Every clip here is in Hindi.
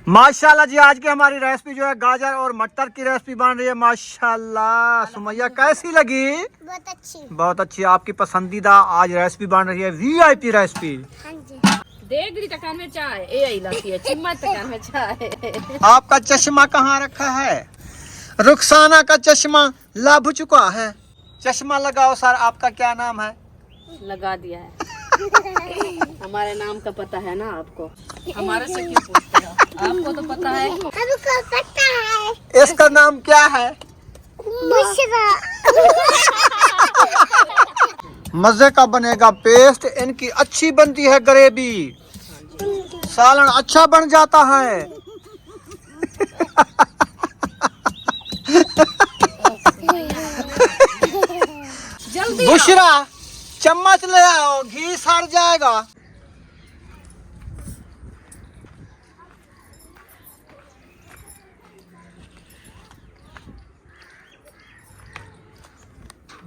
माशाल्लाह जी, आज की हमारी रेसिपी जो है गाजर और मटर की रेसिपी बन रही है। माशाल्लाह सुमैया, कैसी लगी? बहुत अच्छी। बहुत अच्छी। आपकी पसंदीदा आज रेसिपी बन रही है वीआईपी रेसिपी। हाँ जी। देगरी तकान में चाय ए इलाकी है, चिम्मच तकान में चाय। आपका चश्मा कहाँ रखा है? रुखसाना का चश्मा लाभ चुका है। चश्मा लगाओ सर। आपका क्या नाम है? लगा दिया है। हमारे नाम का पता है ना आपको? हमारे से क्यों पूछते हो? आपको तो पता है। हमको पता है। इसका नाम क्या है? बुशरा। मजे का बनेगा पेस्ट। इनकी अच्छी बनती है ग्रेवी, सालन अच्छा बन जाता है। जल्दी बुशरा, चम्मच ले आओ, घी सड़ जाएगा।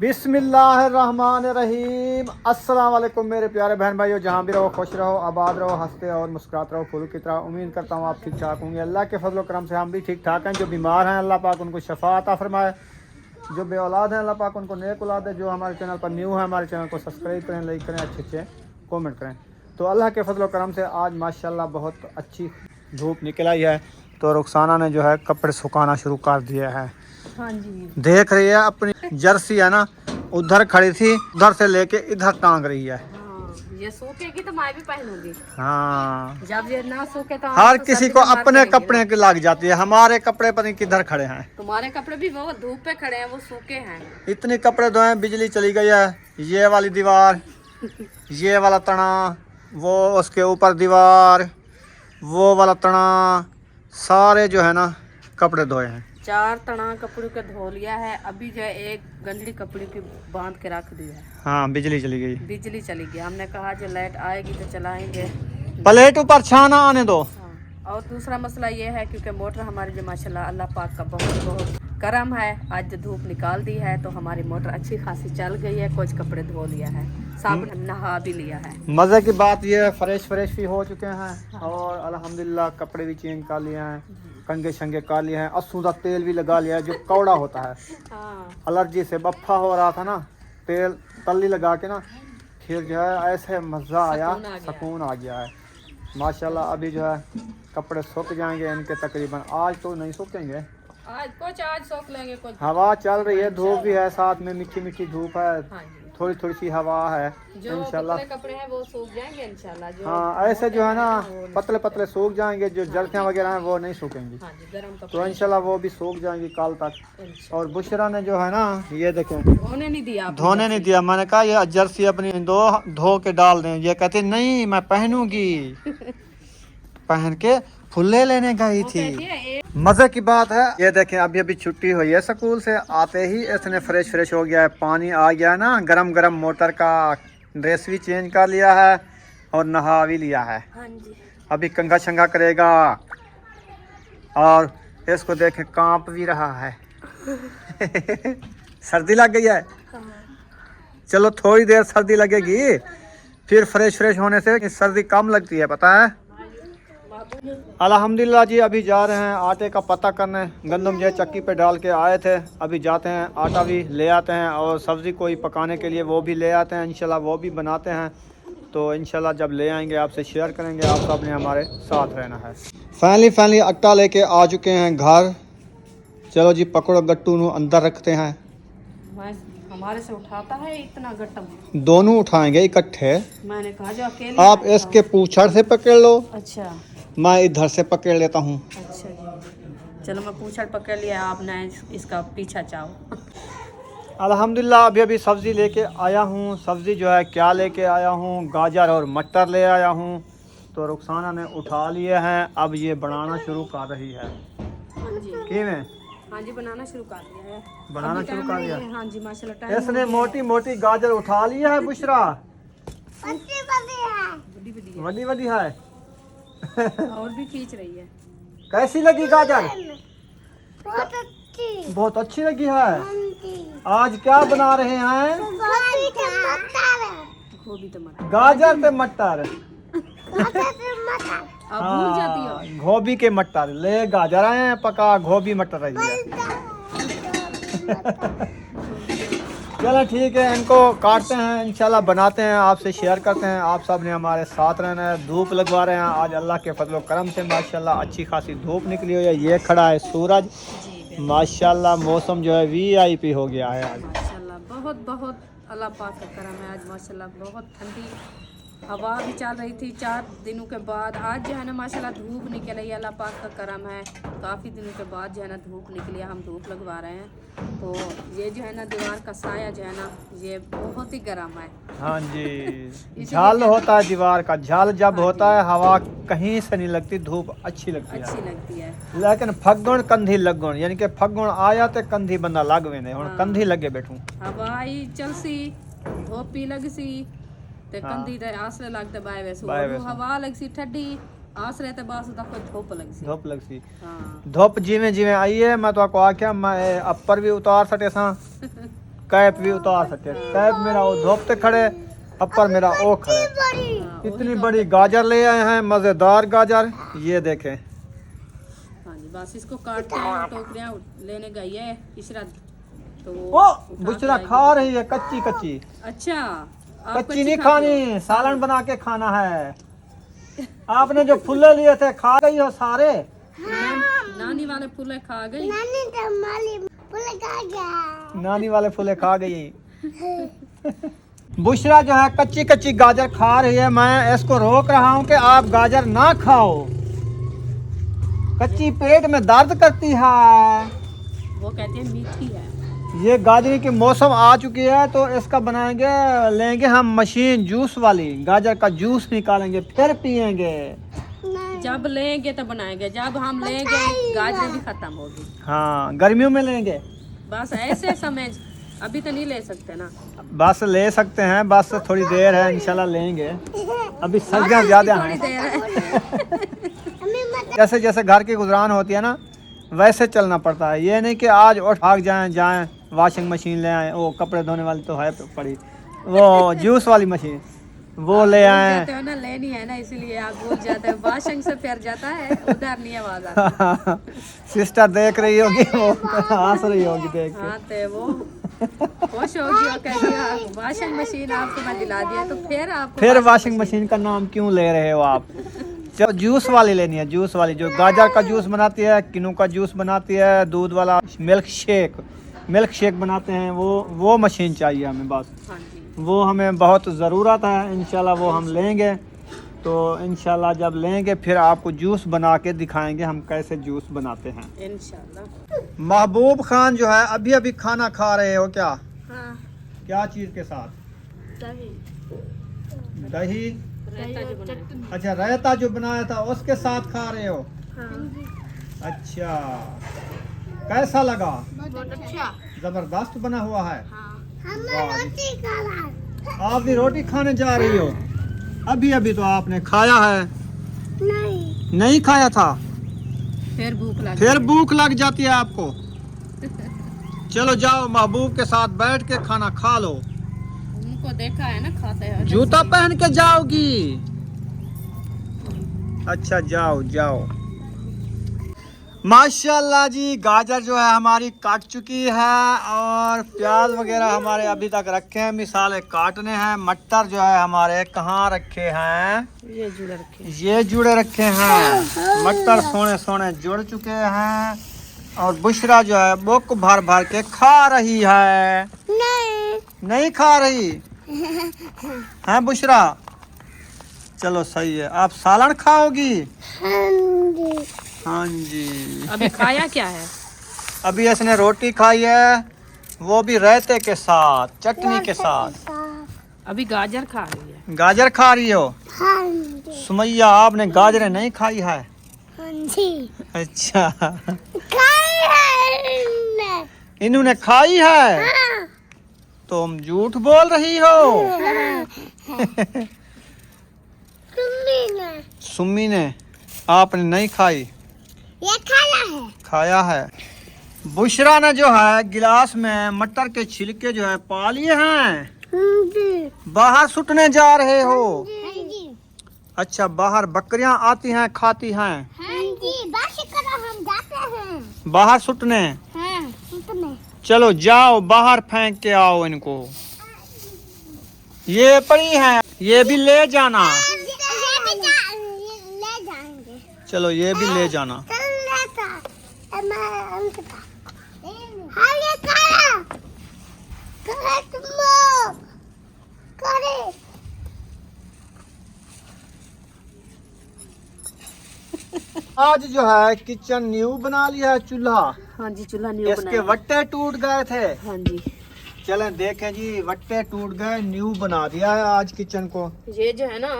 बिस्मिल्लाहिर्रहमानिर्रहीम। अस्सलाम वालेकुम मेरे प्यारे बहन भाइयों, जहाँ भी रहो खुश रहो, आबाद रहो, हंसते और मुस्कुराते रहो फूल की तरह। उम्मीद करता हूँ आप ठीक ठाक होंगे। अल्लाह के फजल करम से हम भी ठीक ठाक हैं। जो बीमार हैं अल्लाह पाक उनको शफा अता फरमाए। जो बे औलाद हैं अल्लाह पाक उनको नेक औलाद है। जो हमारे चैनल पर न्यू है, हमारे चैनल को सब्सक्राइब करें, लाइक करें, अच्छे अच्छे कमेंट करें। तो अल्लाह के फजल करम से आज माशाल्लाह बहुत अच्छी धूप निकल आई है। तो रुखसाना ने जो है कपड़े सुखाना शुरू कर दिया है। हाँ जी। देख रही है, अपनी जर्सी है ना, उधर खड़ी थी, उधर से लेके इधर टांग रही है। हाँ, ये सूखेगी तो मैं भी पहनूंगी। हाँ, जब ये ना सूखे तो हर तो किसी सर्दी को में मार अपने देंगे। कपड़े की लग जाती है। हमारे कपड़े पता नहीं किधर खड़े हैं। तुम्हारे कपड़े भी वो धूप पे खड़े हैं, वो सूखे हैं। इतने कपड़े धोए, बिजली चली गई है। ये वाली दीवार, ये वाला तना, वो उसके ऊपर दीवार, वो वाला तना, सारे जो है ना कपड़े धोए हैं। 4 तना कपड़ों का धो लिया है। अभी जो है एक गंदली कपड़े की बांध के रख दी है। हाँ, बिजली चली गई। बिजली चली गई। हमने कहा जो लाइट आएगी तो चलाएंगे। प्लेट ऊपर छाना आने दो। हाँ। और दूसरा मसला ये है क्योंकि मोटर हमारी जो माशाल्लाह अल्लाह पाक का बहुत बहुत करम है, आज जो धूप निकाल दी है तो हमारी मोटर अच्छी खासी चल गई है। कुछ कपड़े धो लिया है, साबुन नहा भी लिया है। मज़े की बात ये है, फ्रेश भी हो चुके हैं और अल्हम्दुलिल्लाह कपड़े भी चेंज कर लिए हैं, कंगे शंगे कर लिए हैं, असुदा तेल भी लगा लिया है जो कौड़ा होता है। हाँ। एलर्जी से बफ्फा हो रहा था ना, तेल तल्ली लगा के ना, फिर जो है ऐसे मज़ा आया, सुकून आ गया है माशाल्लाह। अभी जो है कपड़े सूख जाएंगे इनके तकरीबन। आज तो नहीं सूखेंगे, आज सूख लेंगे कुछ। हवा चल रही है, धूप भी है, साथ में मीठी मीठी धूप है, हाँ जी। थोड़ी थोड़ी सी हवा है जो इंशाल्लाह। पतले कपड़े हैं वो सूख जाएंगे इंशाल्लाह। जो हाँ, ऐसे जो है ना पतले पतले सूख जाएंगे, जो जलतियाँ वगैरह हैं वो नहीं सूखेंगी। हाँ जी, गरम तो कपड़े इंशाल्लाह वो भी सूख जाएंगी कल तक। इंशाल्लाह। और बुशरा ने जो है ना, ये देखें, धोने नहीं दिया आपने? धोने नहीं दिया। मैंने कहा ये जर्सी अपनी धो के डाल दें। ये कहते नहीं मैं पहनूंगी। पहन के फुल्ले लेने गई थी। मजे की बात है, ये देखें अभी अभी छुट्टी हुई है स्कूल से, आते ही इसने फ्रेश हो गया है, पानी आ गया ना गरम गरम, मोटर का ड्रेस भी चेंज कर लिया है और नहा भी लिया है। हाँ जी। अभी कंघा शंघा करेगा और इसको देखें कांप भी रहा है। सर्दी लग गई है। चलो थोड़ी देर सर्दी लगेगी, फिर फ्रेश होने से सर्दी कम लगती है, पता है। अल्हम्दुलिल्लाह जी, अभी जा रहे हैं आटे का पता करने। गंदम जो चक्की पे डाल के आए थे, अभी जाते हैं आटा भी ले आते हैं और सब्ज़ी कोई पकाने के लिए वो भी ले आते हैं। इंशाल्लाह वो भी बनाते हैं। तो इंशाल्लाह जब ले आएंगे आपसे शेयर करेंगे। आप सब ने हमारे साथ रहना है। फाइनली आटा लेके आ चुके हैं घर। चलो जी, पकड़ो गट्टू नू अंदर रखते हैं। हमारे से उठाता है इतना गट्टम? दोनों उठाएंगे इकट्ठे। मैंने कहा जो अकेले आप इसके पूछड़ से पकड़ लो, अच्छा मैं इधर से पकड़ लेता हूँ। अच्छा जी, चलो मैं पूछड़ पकड़ लिया, आप ना इसका पीछा चाहो। अल्हम्दुलिल्लाह अभी अभी सब्ज़ी लेके आया हूँ। सब्ज़ी जो है क्या लेके आया हूँ, गाजर और मटर ले आया हूँ। तो रुखसाना ने उठा लिए हैं, अब ये बनाना शुरू कर रही है। हाँ जी। किवें? हाँ जी, बनाना शुरू कर दिया है। बनाना शुरू कर दिया। हाँ जी माशाल्लाह, टाइम इसने मोटी मोटी गाजर उठा ली है बुशरा। बड़ी वडी है। और भी खींच रही है। कैसी लगी गाजर? बहुत अच्छी। बहुत अच्छी लगी है। आज क्या बना रहे हैं? गोभी टमाटर। गाजर पे मटर। आप भूल जाती हो। गोभी के मटर ले गाजर आए हैं पका गोभी मटर रही है। चलो ठीक है, इनको काटते हैं इंशाल्लाह, बनाते हैं, आपसे शेयर करते हैं। आप सब ने हमारे साथ रहना है। धूप लगवा रहे हैं आज अल्लाह के फजलो करम से माशाल्लाह अच्छी खासी धूप निकली हुई है। ये खड़ा है सूरज माशाल्लाह, मौसम जो है VIP हो गया है आज माशाल्लाह बहुत बहुत अल्लाह पाक का करम है आज माशाल्लाह। बहुत ठंडी हवा भी चल रही थी 4 दिनों के बाद। आज जो है ना माशाल्लाह धूप निकल आई, अल्लाह पाक का करम है। काफ़ी दिनों के बाद जो है ना धूप निकली, हम धूप लगवा रहे हैं। तो ये जो है ना दीवार का साया जो है ना ये बहुत ही गर्म है। हाँ जी झाल होता है दीवार का, झाल जब होता है हवा कहीं से नहीं लगती, धूप अच्छी लगती है। लेकिन फगुण कंधी लगुण, यानी कि फगुण आया तो कंधी बंदा लग वेंदे, हुण कंधी लगे बैठूं। हवा आई चलसी धोपी लगसी ते कंधी ते आसरे लगते बाय वैसो हवा लगसी ठंडी आसरे ते बस दा कोई धूप लगसी। हाँ धुप जिवें जिवें आई है मैं तो आपको आख्या मैं अपर भी उतार सटे सा कैप भी उतार सके। कैप मेरा वो धुप ते खड़े, अपर मेरा ओ खड़े। इतनी बड़ी गाजर ले आए हैं, मजेदार गाजर, ये देखें। हाँ जी बस इसको काटते हैं, टोकरियां लेने गई है इशरत तो ओ बुशरा खा रही है कच्ची कच्ची। अच्छा कच्ची नहीं खानी, सालन बना के खाना है। आपने जो फुल्ले लिए थे खा गई हो सारे? नानी वाले फूले खा गई। नानी वाले फूले खा गई। बुशरा जो है कच्ची कच्ची गाजर खा रही है। मैं इसको रोक रहा हूँ कि आप गाजर ना खाओ, कच्ची पेट में दर्द करती है। वो कहती है मीठी है। ये गाजर की मौसम आ चुकी है तो इसका बनाएंगे, लेंगे हम मशीन जूस वाली, गाजर का जूस निकालेंगे फिर पियेंगे। जब लेंगे तो बनाएंगे, जब हम लेंगे गाजर भी खत्म होगी। हाँ गर्मियों में लेंगे। बस ऐसे समझ, अभी तो नहीं ले सकते ना। बस ले सकते हैं, बस थोड़ी देर है इंशाल्लाह लेंगे। अभी सर्दियाँ ज्यादा हैं। जैसे जैसे घर की गुजरान होती है ना वैसे चलना पड़ता है। ये नहीं कि आज उठ भाग जाएं वॉशिंग मशीन ले आए, वो कपड़े धोने वाली तो है पड़ी, वो जूस वाली मशीन वो ले आए तो ना लेनी है ना, इसीलिए आप भूल जाते हैं। वॉशिंग से फिर जाता है उधर नहीं आवाज आती। सिस्टर देख रही होगी, वो हंस रही होगी देख के। हाँ तो वो खुश होगी और कहेगी वॉशिंग मशीन आपको मैं दिला दिया, तो फिर वॉशिंग मशीन का नाम क्यों ले रहे हो आप? जब जूस वाली लेनी है, जूस वाली जो गाजर का जूस बनाती है, किनू का जूस बनाती है, दूध वाला मिल्क शेक बनाते हैं, वो मशीन चाहिए हमें बस। हाँ जी वो हमें बहुत ज़रूरत है। इंशाल्लाह वो हम लेंगे, तो इंशाल्लाह जब लेंगे फिर आपको जूस बना के दिखाएंगे हम कैसे जूस बनाते हैं इंशाल्लाह। महबूब खान जो है अभी अभी खाना खा रहे हो क्या? हाँ क्या चीज़ के साथ? दही। अच्छा रायता जो बनाया था उसके साथ खा रहे हो? हाँ। अच्छा कैसा लगा? बहुत अच्छा। जबरदस्त बना हुआ है। हाँ। आप भी रोटी खाने जा रही हो? अभी अभी तो आपने खाया है। नहीं खाया था? फिर भूख लग जाती है आपको। चलो जाओ महबूब के साथ बैठ के खाना खा लो। उनको देखा है ना खाते हैं। जूता पहन के जाओगी? अच्छा जाओ जाओ। माशाल्लाह जी गाजर जो है हमारी काट चुकी है और प्याज वगैरह हमारे अभी तक रखे हैं, मिसाले काटने हैं। मटर जो है हमारे कहाँ रखे हैं? ये जुड़े रखे हैं। मटर सोने सोने जुड़ चुके हैं और बुशरा जो है बुक भर भर के खा रही है। नहीं खा रही है बुशरा? चलो सही है। आप सालन खाओगी? हाँ जी। अभी खाया क्या है? अभी इसने रोटी खाई है, वो भी रायते के साथ, चटनी के साथ। अभी गाजर खा रही है। गाजर खा रही हो? सुमैया आपने गाजरें नहीं खाई है? अच्छा इन्होंने खाई है? तुम झूठ बोल रही हो। सुम्मी ने आपने नहीं खाई? ये खाया है। खाया है। बुशरा ने जो है गिलास में मटर के छिलके जो है पा लिए हैं, बाहर सुटने जा रहे हो। अच्छा, बाहर बकरियां आती हैं, खाती हैं। हाँ जी, बस करो हम जाते हैं। बाहर सुटने। हाँ, सुनने। चलो जाओ, बाहर फेंक के आओ इनको। ये पड़ी हैं, ये भी ले जाना। ले जाएंगे। चलो ये भी ले जाना। चल लेता। हाँ ये करा। करे तुम लोग। करे। आज जो है किचन न्यू बना लिया है, चूल्हा। हाँ जी, चूल्हा न्यू इसके बनाया। वट्टे टूट गए थे। हाँ जी, चलें देखें जी, वट्टे टूट गए, न्यू बना दिया है आज किचन को। ये जो है ना,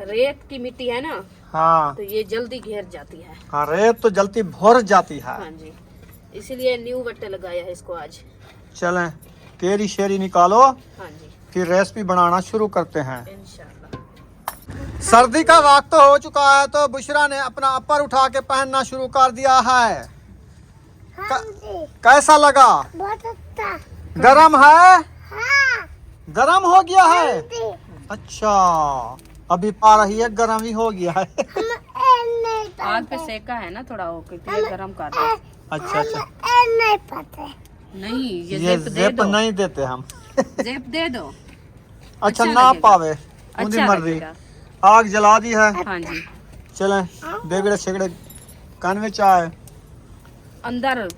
रेत की मिट्टी है ना, हाँ तो ये जल्दी घेर जाती है। हाँ, रेत तो जल्दी भर जाती है। हाँ जी, इसीलिए न्यू बट्टे लगाया है इसको आज। चलें केरी शेरी निकालो, हाँ जी, फिर रेसिपी बनाना शुरू करते हैं। इंशाल्लाह। सर्दी का वक्त तो हो चुका है, तो बुशरा ने अपना अपर उठा के पहनना शुरू कर दिया है। हाँ जी, कैसा लगा? बहुत अच्छा। गरम है? हाँ गरम हो गया है? जी, अच्छा, अभी पा रही है, गरम ही हो गया है। हम नहीं आग पे पता। सेका है ना थोड़ा, हो के गरम कर दो। अच्छा अच्छा, हम नहीं पता। नहीं, ये ये जेप दे जेप दो। नहीं देते हम। जेप दे दो। अच्छा, अच्छा ना लगेगा। पावे, उनकी अच्छा मर्जी। लगेगा। आग जला दी है। हाँ जी, चलें देगड़े शेगड़े कान में चाय। अंदर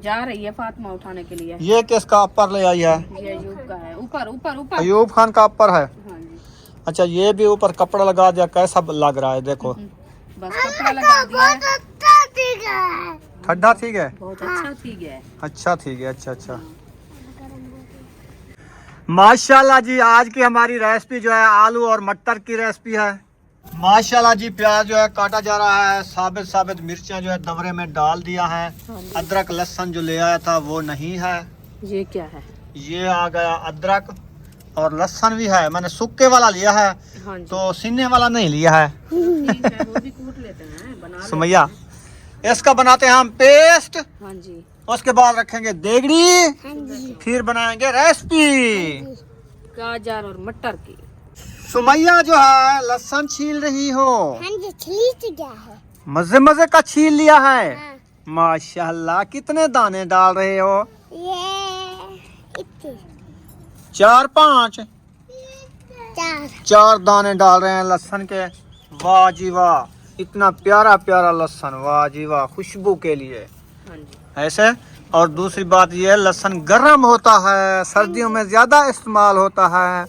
जा रही है फातिमा उठाने के लिए। ये किसका अपर ले आई है? ये अयूब का है, ऊपर ऊपर ऊपर। अयूब खान का अपर है। हाँ जी, अच्छा, ये भी ऊपर कपड़ा लगा दिया, कैसा लग रहा है देखो। बस कपड़ा लगा दिया है। बहुत अच्छा ठीक है। ठंडा ठीक है? बहुत अच्छा ठीक है। अच्छा ठीक है, अच्छा अच्छा। माशाल्लाह जी, आज की हमारी रेसिपी जो है आलू और मटर की रेसिपी है। माशाल्लाह जी, प्याज जो है काटा जा रहा है, साबित साबित मिर्चियाँ जो है दवरे में डाल दिया है। हाँ जी। अदरक लहसुन जो ले आया था वो नहीं है। ये क्या है? ये आ गया अदरक, और लहसुन भी है, मैंने सूखे वाला लिया है, हाँ जी, तो सीने वाला नहीं लिया है। ठीक है, वो भी कूट लेते हैं, बना लेते सुमैया, हैं। इसका बनाते हैं हम पेस्ट, हाँ जी, उसके बाद रखेंगे देगड़ी, हाँ जी, फिर बनाएंगे रेसिपी। गाजर और मटर की। सुमैया जो है लहसुन छील रही हो, हाँ जी, छिली गया है। मजे मजे का छील लिया है। हाँ, माशाल्लाह, कितने दाने डाल रहे हो? ये इतने 4-5? चार। 4 दाने डाल रहे हैं लहसुन के। वाह जी वाह, इतना प्यारा प्यारा लहसुन, वाह जी वाह, खुशबू के लिए हाँ जी, ऐसे। और दूसरी बात ये, लहसुन गर्म होता है, सर्दियों में ज्यादा इस्तेमाल होता है,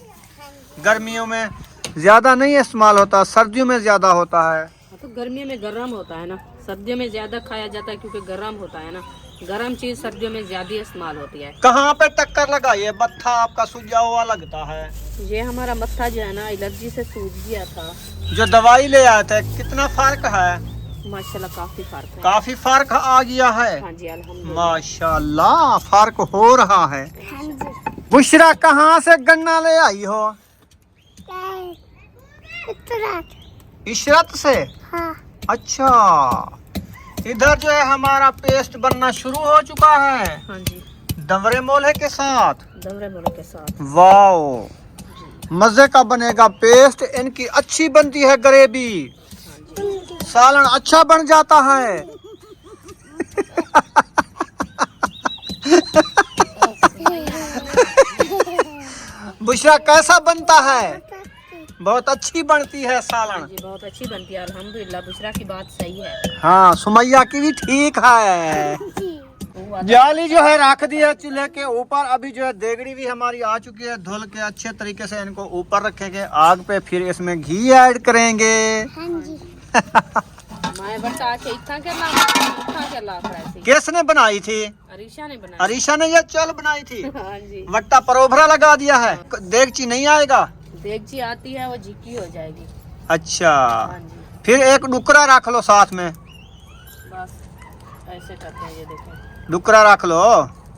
गर्मियों में ज्यादा नहीं इस्तेमाल होता, सर्दियों में ज्यादा होता है। हाँ, तो गर्मी में गर्म होता है ना, सर्दियों में ज्यादा खाया जाता है क्योंकि गर्म होता है ना। गर्म चीज सर्दियों में ज्यादा इस्तेमाल होती है। कहाँ पे टक्कर लगा? ये मत्था आपका सूजा हुआ लगता है। ये हमारा मत्था जो है ना, एलर्जी से सूज गया था। जो दवाई ले आए थे, कितना फर्क है? माशाल्लाह काफी फर्क है। काफी फर्क आ गया है। हाँ जी, अल्हम्दुलिल्लाह। माशाल्लाह, फर्क हो रहा है। हाँ जी, बुशरा, कहाँ से गन्ना ले आई हो? इतना। इशरत से? हाँ, अच्छा, इधर जो है हमारा पेस्ट बनना शुरू हो चुका है, हाँ जी, दवरे मोले के साथ। दवरे मोले के साथ। वाओ, मजे का बनेगा पेस्ट। इनकी अच्छी बनती है ग्रेवी, हाँ जी, सालन अच्छा बन जाता है। बुशरा, कैसा बनता है? बहुत अच्छी बनती है सालन। जी, बहुत अच्छी बनती है अल्हम्दुलिल्लाह। बुशरा की बात सही है। हाँ, सुमैया की भी ठीक है। वो जाली जो है रख दी है चूल्हे के ऊपर। अभी जो है देगड़ी भी हमारी आ चुकी है, धुल के अच्छे तरीके से इनको ऊपर रखेंगे आग पे, फिर इसमें घी ऐड करेंगे। हाँ जी, मैं बता के इतना के ला ऐसी। किसने बनाई थी? अरीशा ने बनाया। अरीशा ने ये चल बनाई थी। हाँ जी, वट्टा परोभरा लगा दिया है। देगची नहीं आएगा? देगची आती है, वो झिकी हो जाएगी। अच्छा, हाँ जी, फिर एक डुकरा रख लो साथ में। बस ऐसे करते हैं, ये देखें। डुकरा रख लो,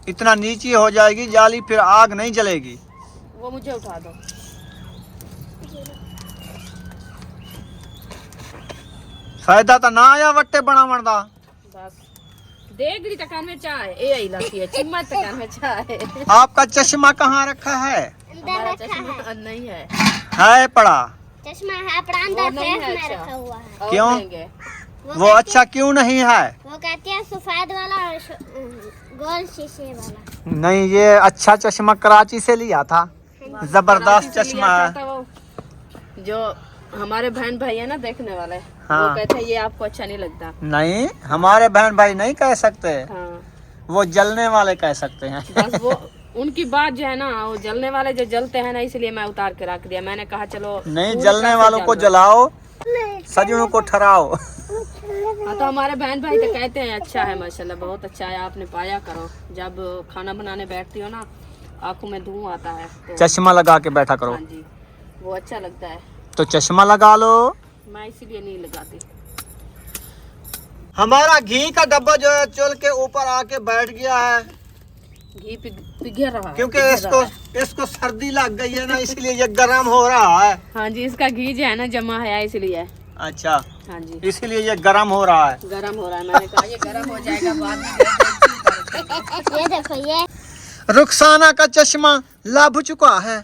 इतना नीचे हो जाएगी जाली, फिर आग नहीं जलेगी। वो मुझे उठा दो। फायदा तो ना आया वट्टे बनावन दा। बस देगड़ी तकान में चाय ए आई लाती है, चिम्मच तकान में चाय। आपका चश्मा कहाँ रखा है? हमारा चश्मा नहीं है। है पड़ा। चश्मा है अपना वो अंदर नहीं सेफ है में अच्छा। रखा हुआ है। और क्यों? देंगे। वो अच्छा क्यों नहीं है? वो कहते हैं सफेद वाला और गोल शीशे वाला। नहीं, ये अच्छा चश्मा कराची से लिया था, जबरदस्त कराची से चश्मा लिया है। था वो जो हमारे बहन भाई है ना देखने वाले, हाँ। वो कहते हैं ये आपको अच्छा नहीं लगता। नहीं, हमारे बहन भाई नहीं कह सकते, हाँ वो जलने वाले कह सकते हैं। बस वो उनकी बात जो है ना, वो जलने वाले जो जलते हैं ना, इसलिए मैं उतार के रख दिया। मैंने कहा चलो नहीं, पूरी जलने तरह से वालों को जल लो। जलाओ, सजनों को ठहराओ। हाँ तो हमारे बहन भाई तो कहते हैं अच्छा है माशाल्लाह, बहुत अच्छा है, आपने पाया करो। जब खाना बनाने बैठती हो ना, आंखों में धुआं आता है तो चश्मा लगा के बैठा करो, हाँ जी, वो अच्छा लगता है। तो चश्मा लगा लो। मैं इसीलिए नहीं लगाती। हमारा घी का डब्बा जो है चुल के ऊपर आके बैठ गया है, घी पिघल रहा है, क्योंकि पिघल इसको रहा है। इसको सर्दी लग गई है ना, इसलिए ये गर्म हो रहा है। हाँ जी, इसका घी जो है ना जमा है इसलिए। अच्छा, हाँ जी, इसीलिए ये गर्म हो रहा है। गरम हो रहा है। मैंने कहा ये गरम हो जाएगा बाद में। ये देखो ये रुखसाना का चश्मा लाभ चुका है।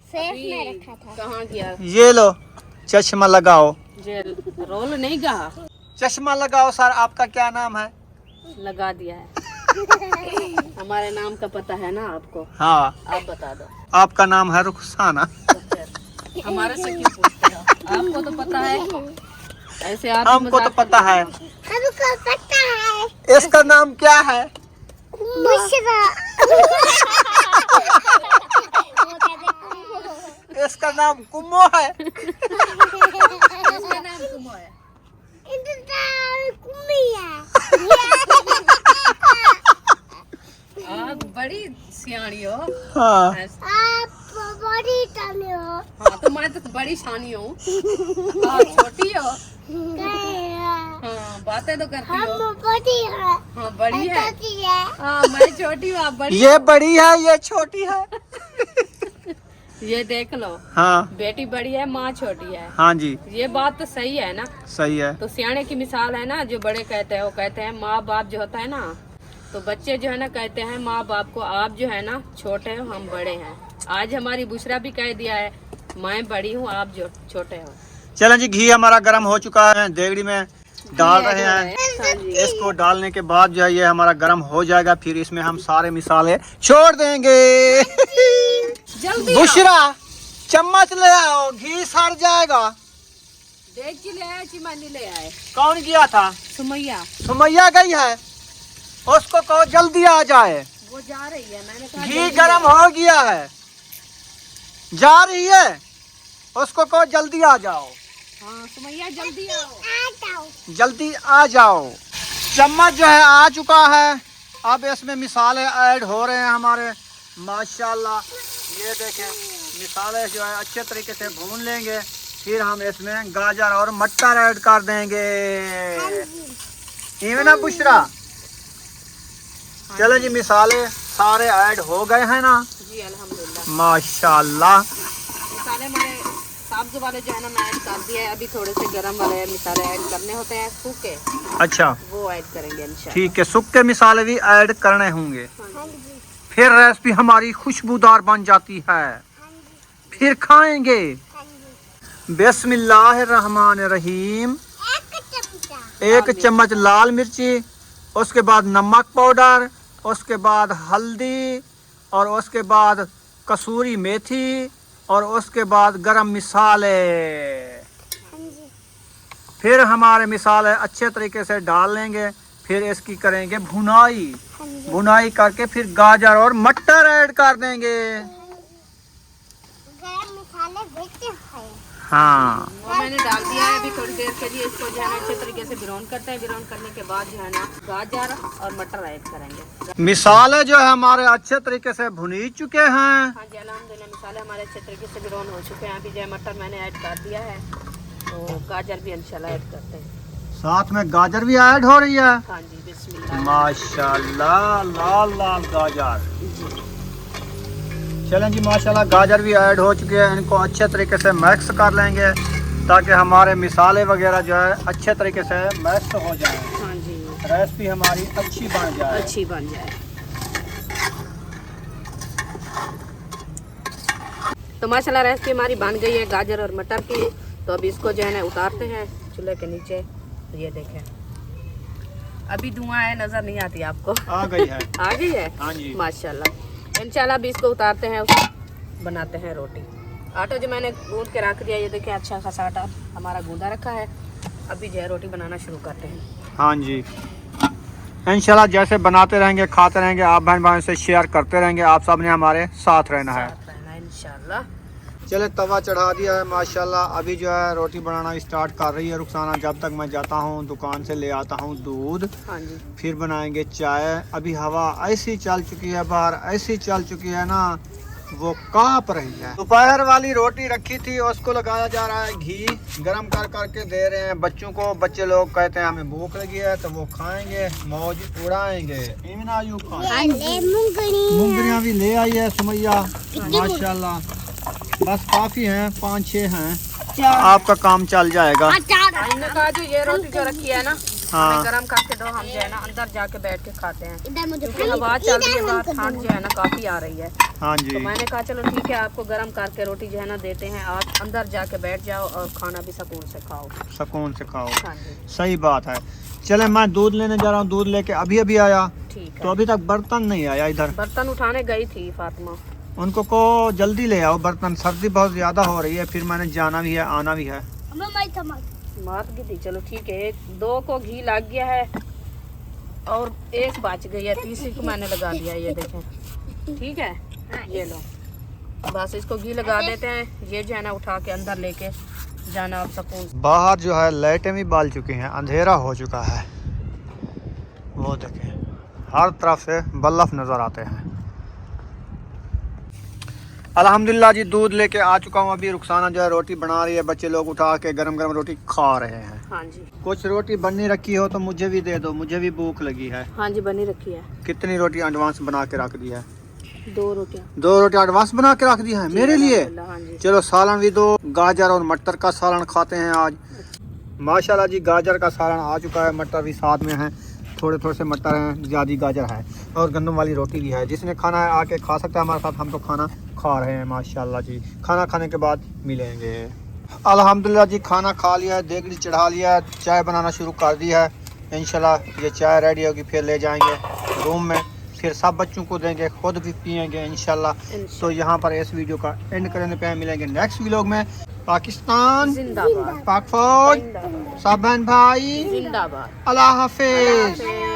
सेफ में रखा था। कहाँ गया? ये लो, चश्मा लगाओ। जे रोल नहीं गया, चश्मा लगाओ सर। आपका क्या नाम है? लगा दिया है। हमारे नाम का पता है ना आपको, हाँ, आप बता दो। आपका नाम है रुखसाना। हमारे से क्यों पूछते हो? आपको तो पता है। ऐसे आप हमको तो पता है। हमको पता है। इसका नाम क्या है? बुशरा। इसका नाम कुम्मो है। इसका नाम कुमो है। आप बड़ी सियाणी हो। हाँ, आप बड़ी टने हो। हाँ तो मैं तो बड़ी शानी हूँ। आप छोटी हो। हाँ बातें तो करती हम हो। बड़ी है। हाँ बड़ी है। छोटी है। हाँ मैं छोटी हूँ, आप बड़ी। ये बड़ी है, ये छोटी है। ये देख लो, हाँ बेटी बड़ी है, माँ छोटी है। हाँ जी, ये बात तो सही है ना। सही है। तो सियाने की मिसाल है ना, जो बड़े कहते हैं, वो कहते हैं माँ बाप जो होता है ना, तो बच्चे जो है ना कहते हैं माँ बाप को, आप जो है ना छोटे हो, हम बड़े हैं। आज हमारी बुशरा भी कह दिया है, मैं बड़ी हूँ, आप जो छोटे हो। चलें जी, घी हमारा गर्म हो चुका है, देगड़ी में डाल रहे हैं। हाँ जी। इसको डालने के बाद जो है ये हमारा गर्म हो जाएगा, फिर इसमें हम सारे मिसाले छोड़ देंगे। जल्दी बुशरा, चम्मच ले आओ, घी सड़ जाएगा। डेगची ले आए, चिमनी ले आए। कौन गया था? सुमैया, सुमैया गई है, उसको कहो जल्दी आ जाए। वो जा रही है। मैंने कहा घी जल्दी गर्म आओ। हो गया है, जा रही है, उसको कहो जल्दी आ जाओ। हाँ सुमैया जल्दी आओ। जल्दी आ जाओ। चम्मच जो है आ चुका है, अब इसमें मिसाले ऐड हो रहे हैं हमारे। माशाल्लाह, ये देखें, मिसाले जो है अच्छे तरीके से भून लेंगे, फिर हम इसमें गाजर और मटर ऐड कर देंगे। इवन ना बुशरा? चलो जी, मिसाले सारे ऐड हो गए हैं ना? जी अल्हम्दुलिल्लाह। माशाल्लाह। मिसाले हमारे सब्ज वाले जो है ना मैं ऐड कर दिया है। अभी थोड़े से गरम वाले मिसाले ऐड करने होते हैं, सूखे, अच्छा वो ऐड करेंगे इंशाल्लाह। ठीक है, सूखे मिसाले भी ऐड करने होंगे, हाँ जी। फिर रेसिपी हमारी खुशबूदार बन जाती है, फिर खाएंगे। बिस्मिल्लाहिर्रहमानिर्रहीम। एक चम्मच लाल मिर्ची, उसके बाद नमक पाउडर, उसके बाद हल्दी, और उसके बाद कसूरी मेथी, और उसके बाद गरम मिसाले। फिर हमारे मिसाले अच्छे तरीके से डाल लेंगे, फिर इसकी करेंगे भुनाई। भुनाई करके फिर गाजर और मटर ऐड कर देंगे। हाँ, वो मैंने डाल दिया है। अभी थोड़ी देर के लिए इसको जो है ना अच्छे तरीके से ब्राउन करते हैं। ब्राउन करने के बाद जो है ना गाजर और मटर ऐड करेंगे। मिसाले जो है हमारे अच्छे तरीके से भुनी चुके हैं। हाँ जी अल्हम्दुलिल्लाह, मिसाले हमारे अच्छे तरीके से ब्राउन हो चुके हैं। अभी जो है मटर मैंने ऐड कर दिया है, तो गाजर भी इंशाल्लाह ऐड करते हैं। साथ में गाजर भी ऐड हो रही है। हाँ जी, बिस्मिल्लाह। माशाल्लाह, लाल लाल गाजर। चलें जी, माशाल्लाह गाजर भी ऐड हो चुके हैं। इनको अच्छे तरीके से मिक्स कर लेंगे, ताकि हमारे मिसाले वगैरह जो है अच्छे तरीके से मिक्स हो जाए, हाँ जी, रेसिपी हमारी अच्छी बन जाए। अच्छी बन जाए। तो माशाल्लाह रेसिपी हमारी बन गई है गाजर और मटर की। तो अभी इसको जो है ना उतारते हैं चूल्हे के नीचे। ये देखें अभी धुआं है, नजर नहीं आती आपको? आ गई है। आ गई है। हाँ जी। माशाल्लाह। इंशाल्लाह अभी इसको उतारते हैं, उसको बनाते हैं रोटी। आटा जो मैंने गूंद के रख दिया, ये देखिए अच्छा खासा आटा हमारा गूंदा रखा है। अभी जो है रोटी बनाना शुरू करते हैं। हाँ जी, इंशाल्लाह जैसे बनाते रहेंगे, खाते रहेंगे, आप बहन भाई से शेयर करते रहेंगे। आप सब ने हमारे साथ रहना है। साथ रहना इंशाल्लाह। चले तवा चढ़ा दिया है माशाल्लाह। अभी जो है रोटी बनाना स्टार्ट कर रही है रुखसाना। जब तक मैं जाता हूँ दुकान से ले आता हूँ दूध, हाँ जी। फिर बनाएंगे चाय। अभी हवा ऐसी चल चुकी है बाहर, ऐसी चल चुकी है ना, वो कांप रही है। दोपहर वाली रोटी रखी थी, उसको लगाया जा रहा है घी, गरम कर करके दे रहे हैं बच्चों को। बच्चे लोग कहते हैं हमें भूख लगी है, तो वो खाएंगे, मौज उड़ाएंगे। मूंगफलियाँ भी ले आई है सुमैया माशाल्लाह। बस काफी हैं, 5-6 हैं, आपका काम चल जाएगा। हमने कहा जो ये रोटी जो रखी है ना, हाँ। हमें गरम करके दो, हम जो है ना अंदर जाके बैठ के खाते हैं। इधर मुझे क्योंकि हवा चल रही है बाहर, ठंड जो है ना काफी आ रही है। हाँ तो जी, मैंने कहा चलो ठीक है, आपको गरम करके रोटी जो है ना देते हैं, आप अंदर जाके बैठ जाओ और खाना भी सुकून से खाओ। सुकून से खाओ। हाँ जी सही बात है। चले मैं दूध लेने जा रहा हूँ, दूध लेके अभी अभी आया, ठीक तो है। अभी तक बर्तन नहीं आया इधर। बर्तन उठाने गई थी फातिमा। उनको को जल्दी ले आओ बर्तन, सर्दी बहुत ज्यादा हो रही है, फिर मैंने जाना भी है, आना भी है। मात गिरी। चलो ठीक है, 1-2 को घी लग गया है और 1 बच गई है, तीसरी को मैंने लगा दिया। ये देखें, ठीक है, ये लो बस इसको घी लगा देते हैं। ये जो है ना उठा के अंदर लेके जाना अब सुकून से। बाहर जो है लाइटें भी बाल चुकी हैं, अंधेरा हो चुका है। वो देखें हर तरफ से बल्ब नजर आते हैं। अल्हम्दुलिल्लाह जी, दूध लेके आ चुका हूँ। अभी रुखसाना जो है रोटी बना रही है, बच्चे लोग उठा के गरम गरम रोटी खा रहे हैं। हाँ जी। कुछ रोटी बननी रखी हो तो मुझे भी दे दो, मुझे भी भूख लगी है। हाँ जी बनी रखी है। कितनी रोटी एडवांस बना के रख दी है? 2 रोटियाँ। 2 रोटी एडवांस बना के रख दी है मेरे लिए। हाँ जी। चलो सालन भी दो, गाजर और मटर का सालन खाते हैं आज। माशाल्लाह जी, गाजर का सालन आ चुका है, मटर भी साथ में है, थोड़े थोड़े से मटर हैं, ज़्यादा गाजर है, और गंदम वाली रोटी भी है। जिसने खाना है आके खा सकता है हमारे साथ। हम तो खाना खा रहे हैं माशाल्लाह जी। खाना खाने के बाद मिलेंगे। अल्हम्दुलिल्लाह जी, खाना खा लिया है, देगड़ी चढ़ा लिया है, चाय बनाना शुरू कर दिया है। इंशाल्लाह ये चाय रेडी होगी, फिर ले जाएंगे रूम में, फिर सब बच्चों को देंगे, खुद भी पियेंगे इंशाल्लाह। तो यहाँ पर इस वीडियो का एंड करने पे मिलेंगे नेक्स्ट व्लॉग में। पाकिस्तान जिंदाबाद। पाक फौज, जिंदाबाद। सब बहन भाई, जिंदाबाद। अल्लाह हाफिज। हाफिज।